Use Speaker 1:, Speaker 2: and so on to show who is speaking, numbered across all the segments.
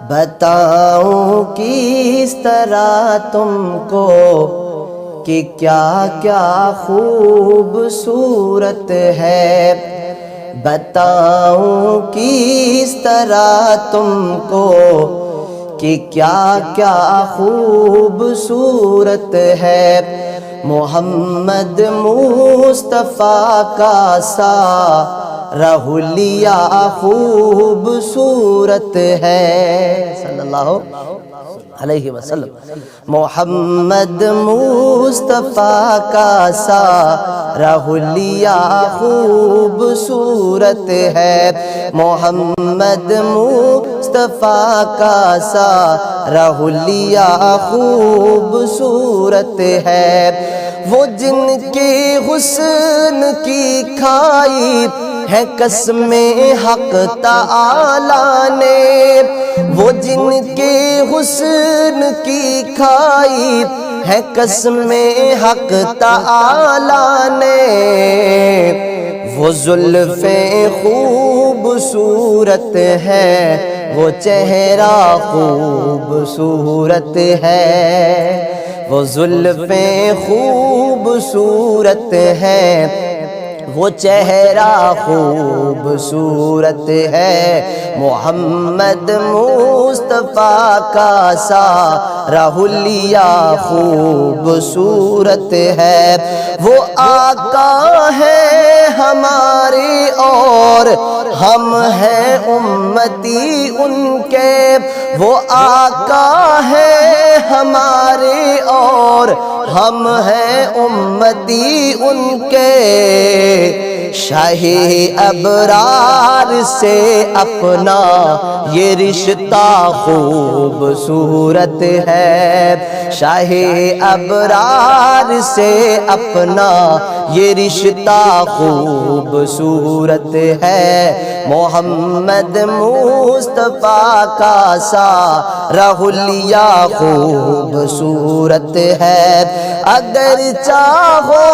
Speaker 1: بتاؤں کس طرح تم کو کہ کیا کیا خوبصورت ہے، بتاؤں کس طرح تم کو کہ کیا کیا خوبصورت ہے۔ محمد مصطفیٰ کا سارا حلیہ خوبصورت ہے، صلی اللہ علیہ وسلم۔ محمد مصطفیٰ کا سارا حلیہ خوبصورت ہے، محمد مصطفیٰ کا سارا حلیہ خوبصورت ہے۔ وہ جن کے حسن کی کھائی ہے قسم حق تعالیٰ نے، وہ جن کے حسن کی کھائی ہے قسم حق تعالیٰ نے، وہ زلفیں خوبصورت ہے، وہ چہرہ خوبصورت ہے، وہ زلفیں خوبصورت ہیں، وہ چہرہ خوبصورت ہے۔ محمد مصطفیٰ کا سارا حلیہ خوبصورت ہے۔ وہ آقا ہے ہمارے اور ہم ہیں امتی ان کے، وہ آقا ہے ہمارے اور ہم ہیں امتی ان کے۔ شاہ ابرار سے اپنا یہ رشتہ خوبصورت ہے، شاہ ابرار سے اپنا یہ رشتہ خوبصورت ہے۔ محمد مصطفیٰ کا سارا حلیہ خوبصورت ہے۔ اگر چاہو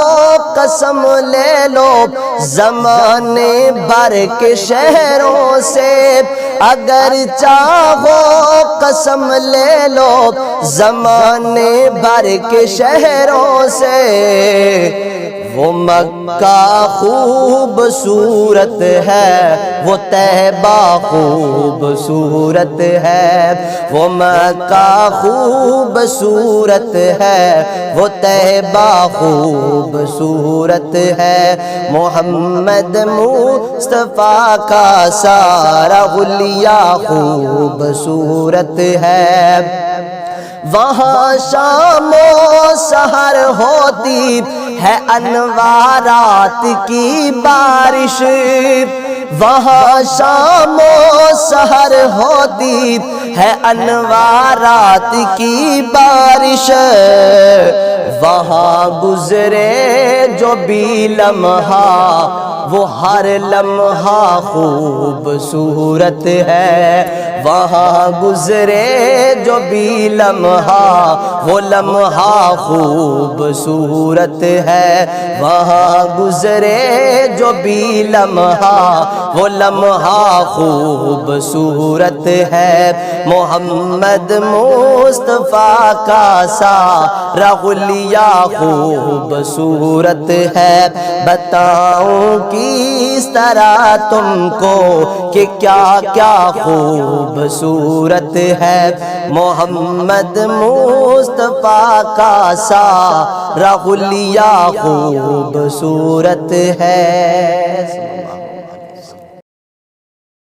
Speaker 1: قسم لے لو زمانے بھر کے شہروں سے، اگر چاہو قسم لے لو زمانے بھر کے شہروں سے، وہ مکہ خوبصورت ہے، وہ طیبہ خوبصورت ہے، وہ مکہ خوبصورت ہے، وہ طیبہ خوبصورت ہے۔ محمد مصطفیٰ کا سارا حلیہ خوبصورت ہے۔ وہاں شام و سحر ہوتی ہے انوارات کی بارش، وہاں شام و سحر ہوتی ہے انوارات کی بارش، وہاں گزرے جو بھی لمحہ وہ ہر لمحہ خوبصورت ہے، وہاں گزرے جو بھی لمحہ وہ لمحہ خوبصورت ہے، وہاں گزرے جو بھی لمحہ وہ لمحہ خوبصورت ہے۔ محمد مصطفیٰ کا سارا حلیہ خوبصورت ہے۔ بتاؤں کس طرح تم کو کہ کیا کیا خوبصورت ہے، محمد مصطفیٰ کا سارا حلیہ خوبصورت ہے۔